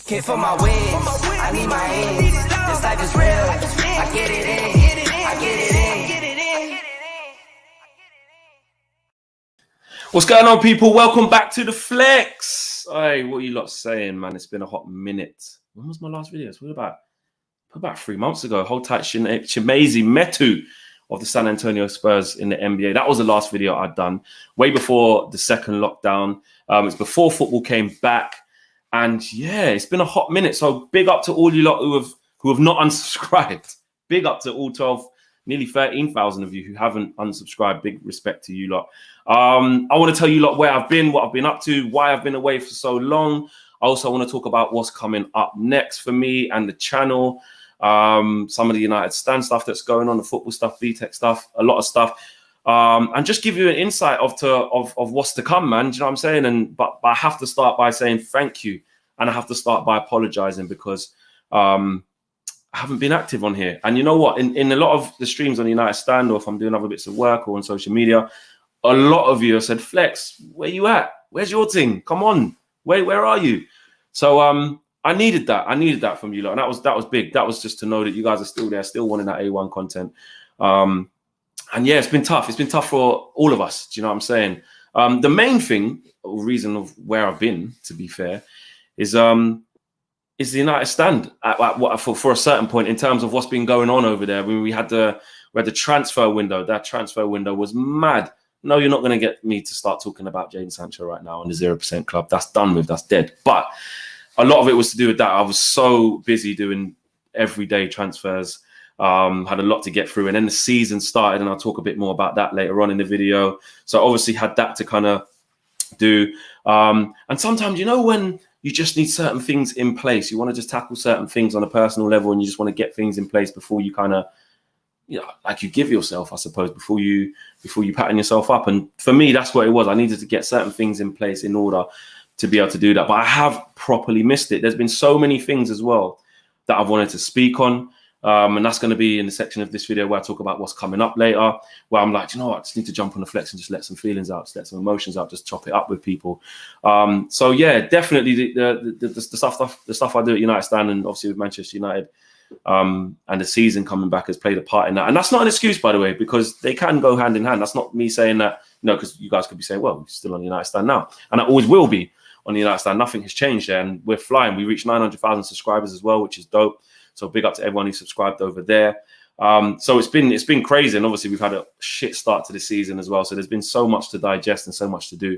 Came for my wins, I need my ends. This life is real, I get it in, I get it in. What's going on, people? Welcome back to the Flex. Hey, what are you lot saying, man? It's been a hot minute. When was my last video? It's about 3 months ago. Hold tight, Chimezie Metu of the San Antonio Spurs in the NBA. That was the last video I'd done, way before the second lockdown. It's before football came back. And yeah, it's been a hot minute. So big up to all you lot who have not unsubscribed. Big up to all 12, nearly 13,000 of you who haven't unsubscribed. Big respect to you lot. I want to tell you lot where I've been, what I've been up to, why I've been away for so long. I also want to talk about what's coming up next for me and the channel. Some of the United Stand stuff that's going on, the football stuff, BTEC stuff, a lot of stuff. And just give you an insight of what's to come, man. Do you know what I'm saying? But I have to start by saying thank you. And I have to start by apologizing because I haven't been active on here. And you know what? In a lot of the streams on the United Stand, or if I'm doing other bits of work or on social media, a lot of you have said, Flex, where you at? Where's your thing? Come on. Where are you? So I needed that. I needed that from you lot. And that was big. That was just to know that you guys are still there, still wanting that A1 content. And yeah, it's been tough. It's been tough for all of us. Do you know what I'm saying? The main thing, or reason of where I've been, to be fair, is the United Stand for a certain point in terms of what's been going on over there. When we had the transfer window, that transfer window was mad. No, you're not going to get me to start talking about Jadon Sancho right now on the 0% club. That's done with. That's dead. But a lot of it was to do with that. I was so busy doing everyday transfers. Had a lot to get through, and then the season started, and I'll talk a bit more about that later on in the video. So obviously had that to kind of do. And sometimes, you know, when you just need certain things in place, you want to just tackle certain things on a personal level, and you just want to get things in place before you kind of, you know, like you give yourself, I suppose, before you pattern yourself up. And for me, that's what it was. I needed to get certain things in place in order to be able to do that. But I have properly missed it. There's been so many things as well that I've wanted to speak on. And that's going to be in the section of this video where I talk about what's coming up later, where I'm like, you know what, I just need to jump on the Flex and just let some feelings out, just let some emotions out, just chop it up with people. So yeah, definitely the stuff I do at United Stand, and obviously with Manchester United, and the season coming back has played a part in that. And that's not an excuse, by the way, because they can go hand in hand. That's not me saying that, you know, because you guys could be saying, well, we're still on the United Stand now. And I always will be on the United Stand. Nothing has changed there, and we're flying. We reached 900,000 subscribers as well, which is dope. So big up to everyone who subscribed over there. So it's been crazy, and obviously we've had a shit start to the season as well. So there's been so much to digest and so much to do.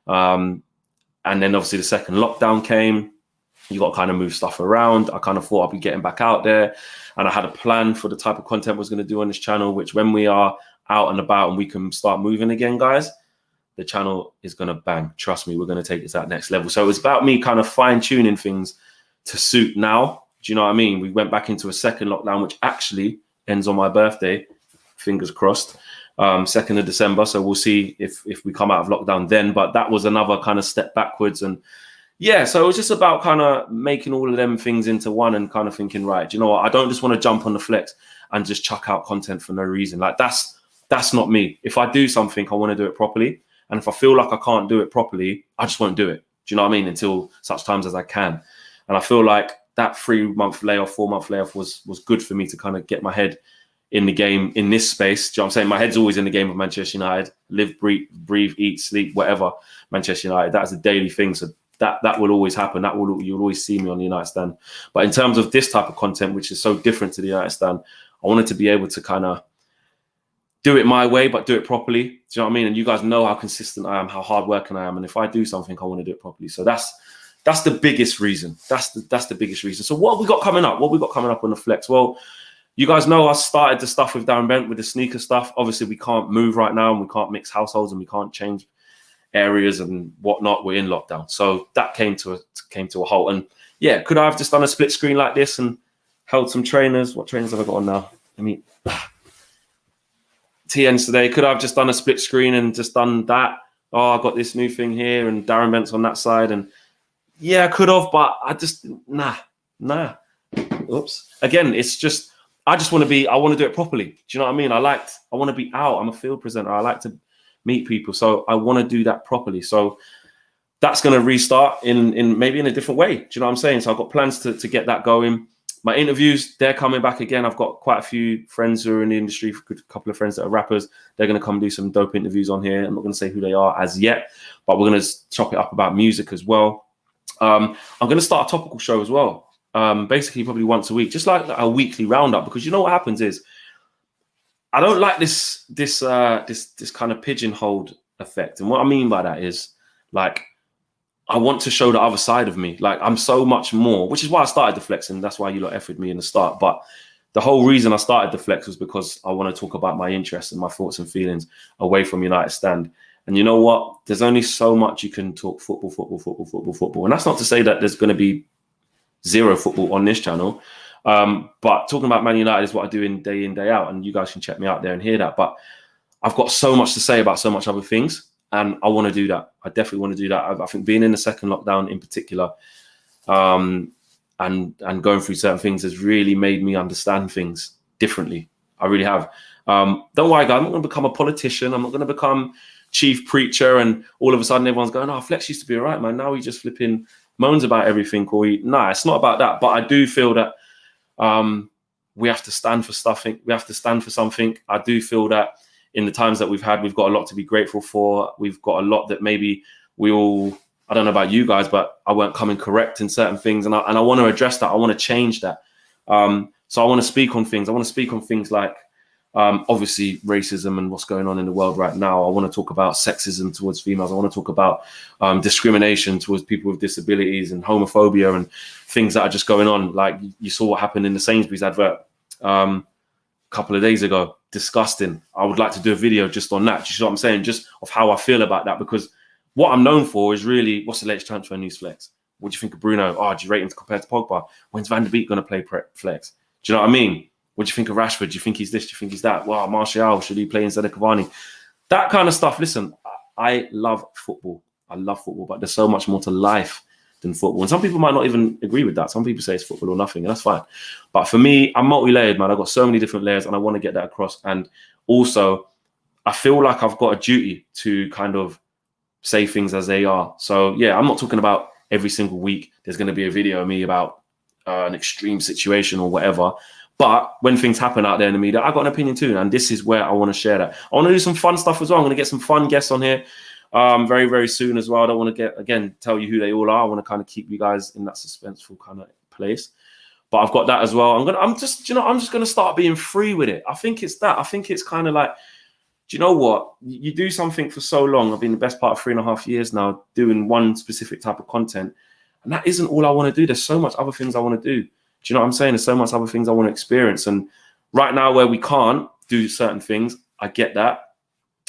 And then obviously the second lockdown came. You got to kind of move stuff around. I kind of thought I'd be getting back out there, and I had a plan for the type of content I was going to do on this channel, which when we are out and about and we can start moving again, guys, the channel is going to bang. Trust me, we're going to take it to that next level. So it was about me kind of fine tuning things to suit now. Do you know what I mean? We went back into a second lockdown, which actually ends on my birthday. Fingers crossed. 2nd of December. So we'll see if we come out of lockdown then. But that was another kind of step backwards. And yeah, so it was just about kind of making all of them things into one and kind of thinking, right, do you know what? I don't just want to jump on the Flex and just chuck out content for no reason. Like that's not me. If I do something, I want to do it properly. And if I feel like I can't do it properly, I just won't do it. Do you know what I mean? Until such times as I can. And I feel like that 3-month layoff, 4-month layoff was good for me to kind of get my head in the game in this space. Do you know what I'm saying? My head's always in the game of Manchester United. Live, breathe, eat, sleep, whatever. Manchester United. That's a daily thing. So that will always happen. You'll always see me on the United Stand. But in terms of this type of content, which is so different to the United Stand, I wanted to be able to kind of do it my way, but do it properly. Do you know what I mean? And you guys know how consistent I am, how hardworking I am. And if I do something, I want to do it properly. So that's the biggest reason. That's the biggest reason. So what have we got coming up? What have we got coming up on the Flex? Well, you guys know I started the stuff with Darren Bent with the sneaker stuff. Obviously, we can't move right now, and we can't mix households, and we can't change areas and whatnot. We're in lockdown. So that came to a halt. And yeah, could I have just done a split screen like this and held some trainers? What trainers have I got on now? I mean, TNs today. Could I have just done a split screen and just done that? Oh, I got this new thing here, and Darren Bent's on that side, and yeah, I could have, but I just, nah. Oops. Again, it's just, I want to do it properly. Do you know what I mean? I want to be out. I'm a field presenter. I like to meet people. So I want to do that properly. So that's going to restart in maybe in a different way. Do you know what I'm saying? So I've got plans to get that going. My interviews, they're coming back again. I've got quite a few friends who are in the industry, a couple of friends that are rappers. They're going to come do some dope interviews on here. I'm not going to say who they are as yet, but we're going to chop it up about music as well. I'm going to start a topical show as well. Basically probably once a week, just like a weekly roundup, because you know what happens is I don't like this kind of pigeonholed effect. And what I mean by that is, like, I want to show the other side of me. Like, I'm so much more, which is why I started the Flex, and that's why you lot efforted me in the start. But the whole reason I started the Flex was because I want to talk about my interests and my thoughts and feelings away from United Stand. And you know what? There's only so much you can talk football. And that's not to say that there's going to be zero football on this channel. But talking about Man United is what I do in, day out. And you guys can check me out there and hear that. But I've got so much to say about so much other things. And I want to do that. I definitely want to do that. I think being in the second lockdown in particular, and going through certain things has really made me understand things differently. I really have. Don't worry, guys. I'm not going to become a politician. I'm not going to become chief preacher. And all of a sudden, everyone's going, "Oh, Flex used to be all right, man. Now he just flipping moans about everything." Nah, it's not about that. But I do feel that we have to stand for something. We have to stand for something. I do feel that in the times that we've had, we've got a lot to be grateful for. We've got a lot that maybe we all, I don't know about you guys, but I weren't coming correct in certain things. And I want to address that. I want to change that. So I want to speak on things. I want to speak on things like, obviously, racism and what's going on in the world right now. I want to talk about sexism towards females. I want to talk about discrimination towards people with disabilities and homophobia and things that are just going on. Like you saw what happened in the Sainsbury's advert a couple of days ago. Disgusting. I would like to do a video just on that. You know what I'm saying? Just of how I feel about that, because what I'm known for is really, what's the latest transfer news, Flex? What do you think of Bruno? Oh, do you rate him compared to Pogba? When's Van der Beek going to play Flex? Do you know what I mean? What do you think of Rashford? Do you think he's this? Do you think he's that? Wow, Martial, should he play instead of Cavani? That kind of stuff. Listen, I love football. I love football, but there's so much more to life than football. And some people might not even agree with that. Some people say it's football or nothing, and that's fine. But for me, I'm multi-layered, man. I've got so many different layers, and I want to get that across. And also, I feel like I've got a duty to kind of say things as they are. So, yeah, I'm not talking about every single week there's going to be a video of me about an extreme situation or whatever. But when things happen out there in the media, I got an opinion too. And this is where I want to share that. I want to do some fun stuff as well. I'm going to get some fun guests on here very, very soon as well. I don't want to tell you who they all are. I want to kind of keep you guys in that suspenseful kind of place. But I've got that as well. I'm just going to start being free with it. I think it's that. I think it's kind of like, do you know what? You do something for so long. I've been the best part of 3.5 years now doing one specific type of content. And that isn't all I want to do. There's so much other things I want to do. Do you know what I'm saying? There's so much other things I want to experience. And right now where we can't do certain things, I get that.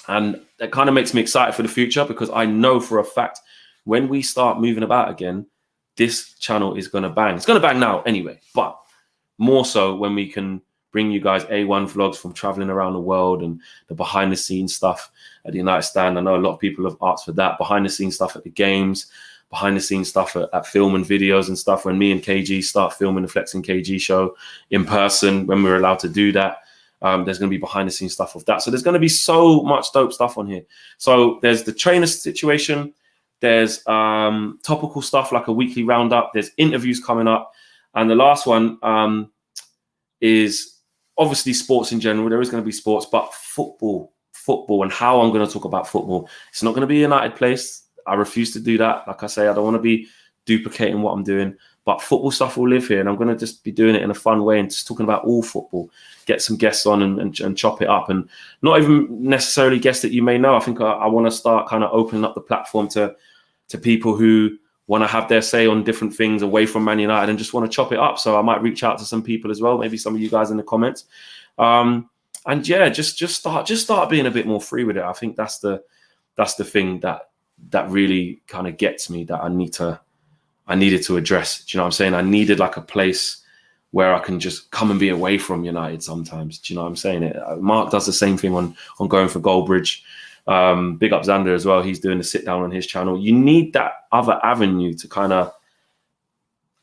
And that kind of makes me excited for the future, because I know for a fact when we start moving about again, this channel is going to bang. It's going to bang now anyway, but more so when we can bring you guys A1 vlogs from traveling around the world and the behind the scenes stuff at the United Stand. I know a lot of people have asked for that. Behind the scenes stuff at the games, behind the scenes stuff at filming videos and stuff. When me and KG start filming the Flex and KG show in person, when we're allowed to do that, there's going to be behind the scenes stuff of that. So there's going to be so much dope stuff on here. So there's the trainer situation. There's topical stuff like a weekly roundup. There's interviews coming up. And the last one is obviously sports in general. There is going to be sports, but football and how I'm going to talk about football. It's not going to be a United place. I refuse to do that. Like I say, I don't want to be duplicating what I'm doing, but football stuff will live here, and I'm going to just be doing it in a fun way and just talking about all football. Get some guests on and chop it up, and not even necessarily guests that you may know. I think I want to start kind of opening up the platform to people who want to have their say on different things away from Man United and just want to chop it up. So I might reach out to some people as well, maybe some of you guys in the comments. And yeah, just start being a bit more free with it. I think that's the thing that really kind of gets me, that I needed to address. Do you know what I'm saying? I needed like a place where I can just come and be away from United sometimes. Do you know what I'm saying? Mark does the same thing on Going for Goldbridge. Big up Xander as well. He's doing the sit down on his channel. You need that other avenue to kind of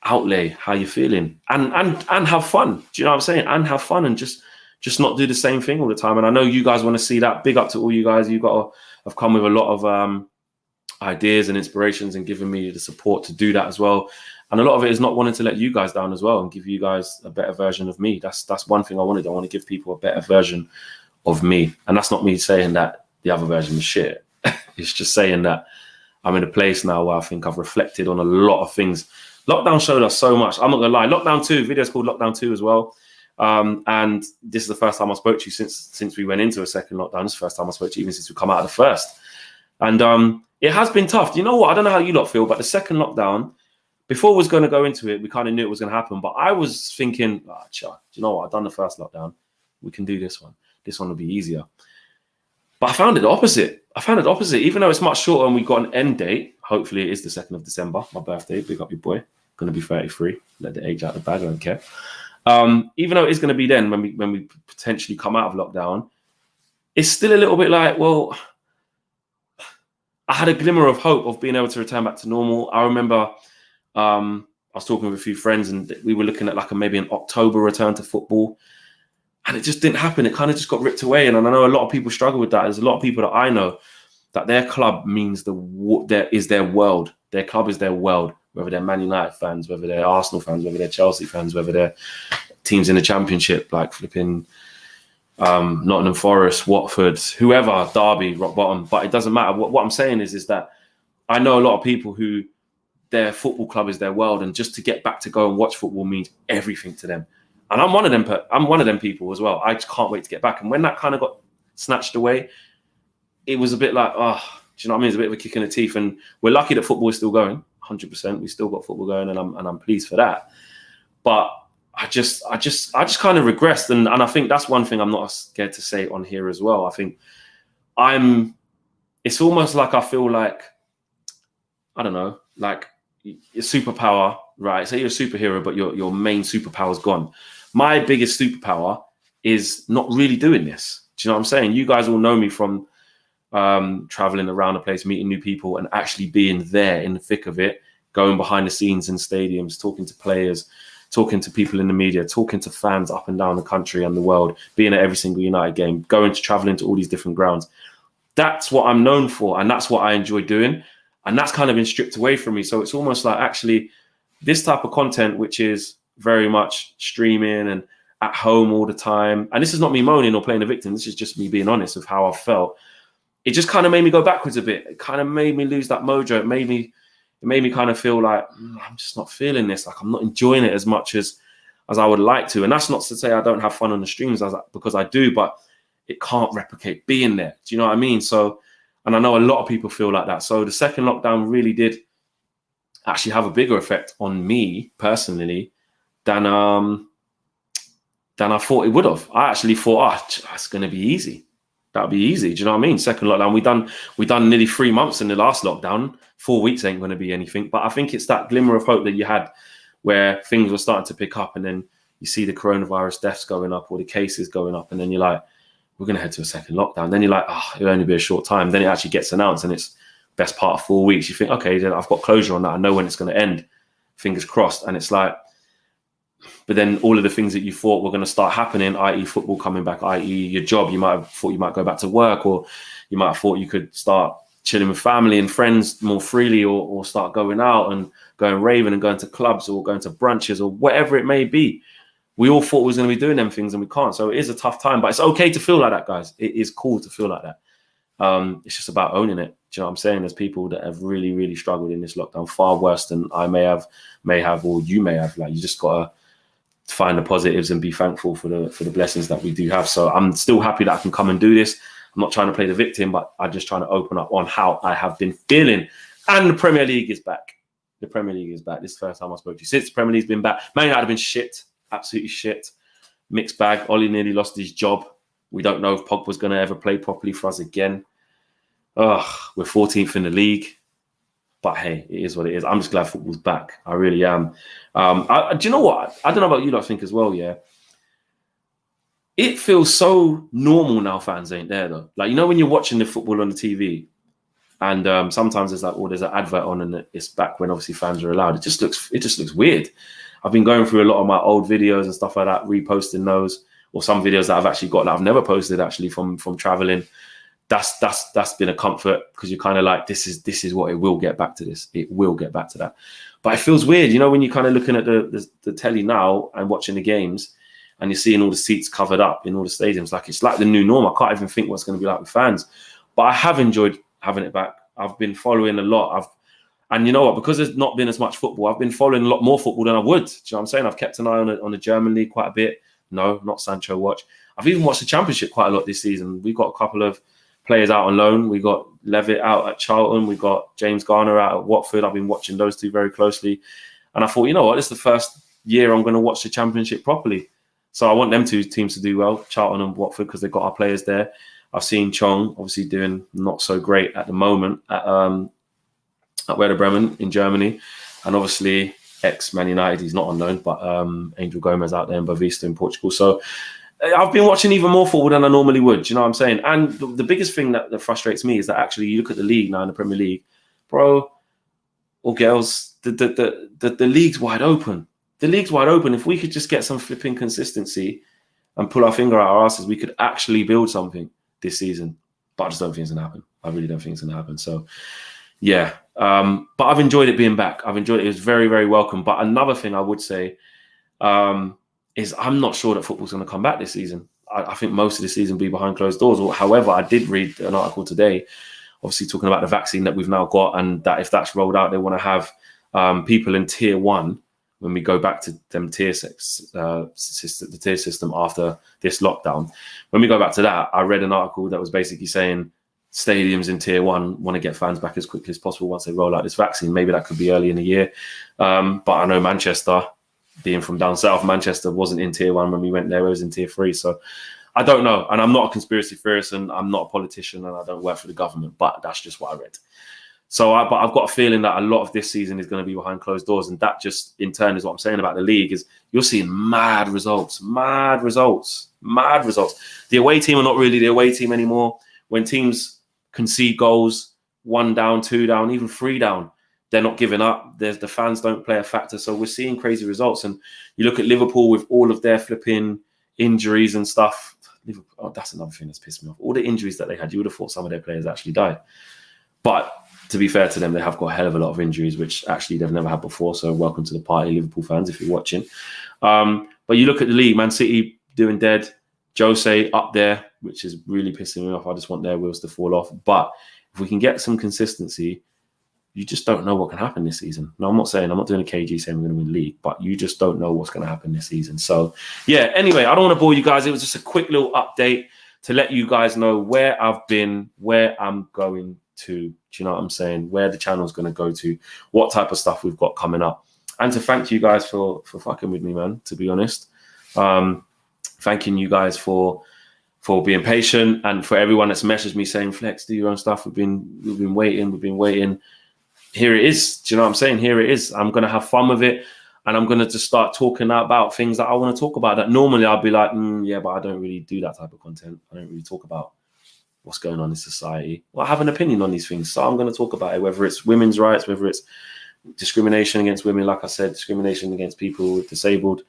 outlay how you're feeling and have fun. Do you know what I'm saying? And have fun and just not do the same thing all the time. And I know you guys want to see that. Big up to all you guys. You got to have come with a lot of ideas and inspirations and giving me the support to do that as well. And a lot of it is not wanting to let you guys down as well and give you guys a better version of me. That's one thing I wanted. I want to give people a better version of me. And that's not me saying that the other version was shit. It's just saying that I'm in a place now where I think I've reflected on a lot of things. Lockdown showed us so much. I'm not gonna lie. Lockdown 2, video's called Lockdown 2 as well. And this is the first time I spoke to you since we went into a second lockdown. This is the first time I spoke to you even since we come out of the first. And it has been tough. You know what? I don't know how you lot feel, but the second lockdown, before we was going to go into it, we kind of knew it was going to happen. But I was thinking, do you know what? I've done the first lockdown. We can do this one. This one will be easier. But I found it the opposite. Even though it's much shorter and we've got an end date. Hopefully it is the 2nd of December, my birthday. Big up your boy. Going to be 33. Let the age out the bag. I don't care. Even though it's going to be then when we potentially come out of lockdown, it's still a little bit like, well, I had a glimmer of hope of being able to return back to normal. I remember I was talking with a few friends and we were looking at maybe an October return to football, and it just didn't happen. It kind of just got ripped away. And I know a lot of people struggle with that. There's a lot of people that I know that their club means there is their world. Their club is their world, whether they're Man United fans, whether they're Arsenal fans, whether they're Chelsea fans, whether they're teams in the Championship, like flipping Nottingham Forest, Watford, whoever, Derby, rock bottom. But it doesn't matter. What I'm saying is that I know a lot of people who their football club is their world, and just to get back to go and watch football means everything to them. And I'm one of them people as well. I just can't wait to get back. And when that kind of got snatched away, it was a bit like, do you know what I mean? It's a bit of a kick in the teeth. And we're lucky that football is still going, 100%. We still got football going, and I'm pleased for that. But I just kind of regressed, and I think that's one thing I'm not scared to say on here as well. I think it's almost like I feel like, I don't know, like your superpower, right? Say you're a superhero, but your main superpower is gone. My biggest superpower is not really doing this. Do you know what I'm saying? You guys all know me from traveling around the place, meeting new people, and actually being there in the thick of it, going behind the scenes in stadiums, talking to players, talking to people in the media, talking to fans up and down the country and the world, being at every single United game, traveling to all these different grounds. That's what I'm known for, and that's what I enjoy doing. And that's kind of been stripped away from me. So it's almost like actually this type of content, which is very much streaming and at home all the time. And this is not me moaning or playing the victim. This is just me being honest with how I felt. It just kind of made me go backwards a bit. It kind of made me lose that mojo. It made me kind of feel like I'm just not feeling this. Like I'm not enjoying it as much as I would like to. And that's not to say I don't have fun on the streams because I do, but it can't replicate being there. Do you know what I mean? So, and I know a lot of people feel like that. So the second lockdown really did actually have a bigger effect on me personally than I thought it would have. I actually thought, it's going to be easy. That'll be easy. Do you know what I mean? Second lockdown, we done nearly 3 months in the last lockdown. 4 weeks ain't going to be anything. But I think it's that glimmer of hope that you had where things were starting to pick up, and then you see the coronavirus deaths going up or the cases going up, and then you're like, we're going to head to a second lockdown. Then you're like, it'll only be a short time. Then it actually gets announced and it's best part of 4 weeks. You think, okay, then I've got closure on that. I know when it's going to end. Fingers crossed. And it's like, but then all of the things that you thought were going to start happening, i.e. football coming back, i.e. your job, you might have thought you might go back to work, or you might have thought you could start chilling with family and friends more freely, or start going out and going raving and going to clubs or going to brunches or whatever it may be. We all thought we was going to be doing them things and we can't. So it is a tough time, but it's okay to feel like that, guys. It is cool to feel like that. It's just about owning it. Do you know what I'm saying? There's people that have really, really struggled in this lockdown, far worse than I may have, or you may have. Like, you just got to find the positives and be thankful for the blessings that we do have. So I'm still happy that I can come and do this. I'm not trying to play the victim, but I'm just trying to open up on how I have been feeling. And the Premier League is back. The Premier League is back. This is the first time I spoke to you since the Premier League's been back. Man United have been shit. Absolutely shit. Mixed bag. Ollie nearly lost his job. We don't know if Pogba's going to ever play properly for us again. We're 14th in the league. But hey, it is what it is. I'm just glad football's back. I really am. Do you know what? I don't know about you, I think as well, yeah. It feels so normal now fans ain't there, though. Like, you know when you're watching the football on the TV and sometimes there's like, there's an advert on and it's back when obviously fans are allowed. It just looks weird. I've been going through a lot of my old videos and stuff like that, reposting those, or some videos that I've actually got that I've never posted actually from traveling. that's been a comfort, because you're kind of like, this is what it will get back to this. It will get back to that. But it feels weird, you know, when you're kind of looking at the telly now and watching the games, and you're seeing all the seats covered up in all the stadiums. Like, it's like the new norm. I can't even think what's going to be like with fans. But I have enjoyed having it back. I've been following a lot. And you know what? Because there's not been as much football, I've been following a lot more football than I would. Do you know what I'm saying? I've kept an eye on the German league quite a bit. No, not Sancho watch. I've even watched the Championship quite a lot this season. We've got a couple of players out on loan. We got Levitt out at Charlton. We got James Garner out at Watford. I've been watching those two very closely. And I thought, you know what? This is the first year I'm going to watch the Championship properly. So I want them two teams to do well, Charlton and Watford, because they've got our players there. I've seen Chong obviously doing not so great at the moment at Werder Bremen in Germany. And obviously ex-Man United, he's not on loan, but Angel Gomez out there in Boavista in Portugal. So I've been watching even more football than I normally would. Do you know what I'm saying? And the biggest thing that frustrates me is that actually you look at the league now in the Premier League, bro, or girls, the league's wide open. The league's wide open. If we could just get some flipping consistency and pull our finger out our asses, we could actually build something this season. But I just don't think it's going to happen. I really don't think it's going to happen. So, yeah. But I've enjoyed it being back. I've enjoyed it. It was very, very welcome. But another thing I would say is I'm not sure that football's going to come back this season. I think most of the season will be behind closed doors. However, I did read an article today, obviously talking about the vaccine that we've now got, and that if that's rolled out, they want to have people in tier 1 when we go back to them the tier system after this lockdown. When we go back to that, I read an article that was basically saying stadiums in tier 1 want to get fans back as quickly as possible once they roll out this vaccine. Maybe that could be early in the year. But I know Manchester, being from down south, Manchester wasn't in tier 1 when we went there. It was in tier 3. So I don't know. And I'm not a conspiracy theorist, and I'm not a politician, and I don't work for the government, but that's just what I read. So but I've got a feeling that a lot of this season is going to be behind closed doors. And that just in turn is what I'm saying about the league, is you're seeing mad results. The away team are not really the away team anymore. When teams concede goals, 1 down, 2 down, even 3 down, they're not giving up. The fans don't play a factor. So we're seeing crazy results. And you look at Liverpool with all of their flipping injuries and stuff. That's another thing that's pissed me off. All the injuries that they had, you would have thought some of their players actually died. But to be fair to them, they have got a hell of a lot of injuries, which actually they've never had before. So welcome to the party, Liverpool fans, if you're watching. But you look at the league, Man City doing dead, Jose up there, which is really pissing me off. I just want their wheels to fall off. But if we can get some consistency, you just don't know what can happen this season. No, I'm not doing a KG saying we're going to win the league, but you just don't know what's going to happen this season. So, yeah, anyway, I don't want to bore you guys. It was just a quick little update to let you guys know where I've been, where I'm going to. Do you know what I'm saying? Where the channel's going to go to, what type of stuff we've got coming up. And to thank you guys for fucking with me, man, to be honest. Thanking you guys for being patient, and for everyone that's messaged me saying, Flex, do your own stuff. We've been waiting. Here it is. Do you know what I'm saying? Here it is. I'm going to have fun with it, and I'm going to just start talking about things that I want to talk about that normally I'll be like, yeah, but I don't really do that type of content. I don't really talk about what's going on in society. Well, I have an opinion on these things, so I'm going to talk about it, whether it's women's rights, whether it's discrimination against women, like I said, discrimination against people with disabled,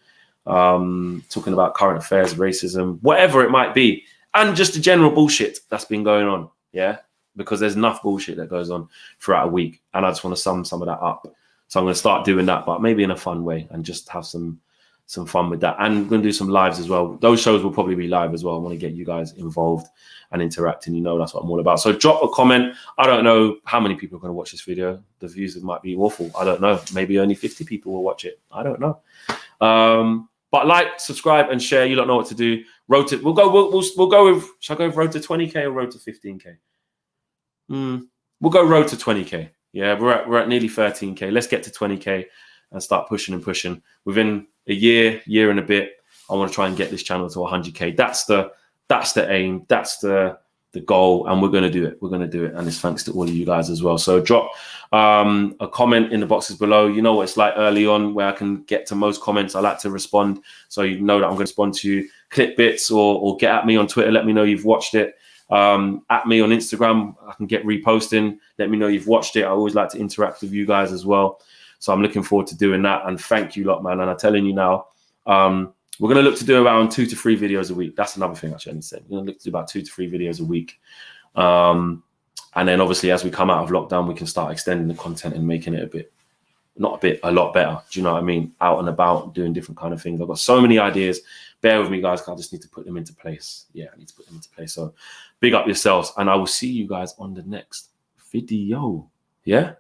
talking about current affairs, racism, whatever it might be, and just the general bullshit that's been going on, yeah? Because there's enough bullshit that goes on throughout a week, and I just want to sum some of that up. So I'm going to start doing that, but maybe in a fun way, and just have some fun with that. And I'm going to do some lives as well. Those shows will probably be live as well. I want to get you guys involved and interacting. You know, that's what I'm all about. So drop a comment. I don't know how many people are going to watch this video. The views might be awful. I don't know. Maybe only 50 people will watch it. I don't know. But like, subscribe, and share. You don't know what to do. We'll go with. Shall I go with road to 20k or road to 15k? We'll go road to 20k. Yeah, we're at nearly 13k. Let's get to 20k and start pushing. Within a year and a bit, I want to try and get this channel to 100k. That's the aim. That's the goal, and we're going to do it. And it's thanks to all of you guys as well. So drop a comment in the boxes below. You know what it's like early on, where I can get to most comments. I like to respond, so you know that I'm going to respond to you. Clip bits or get at me on Twitter. Let me know you've watched it. At me on Instagram, I can get reposting. Let me know you've watched it. I always like to interact with you guys as well. So I'm looking forward to doing that. And thank you lot, man. And I'm telling you now, we're going to look to do around 2 to 3 videos a week. That's another thing actually I need to say. We're going to look to do about 2 to 3 videos a week. And then obviously as we come out of lockdown, we can start extending the content and making it a lot better. Do you know what I mean? Out and about, doing different kind of things. I've got so many ideas. Bear with me, guys, because I just need to put them into place. Yeah, I need to put them into place. So big up yourselves, and I will see you guys on the next video. Yeah.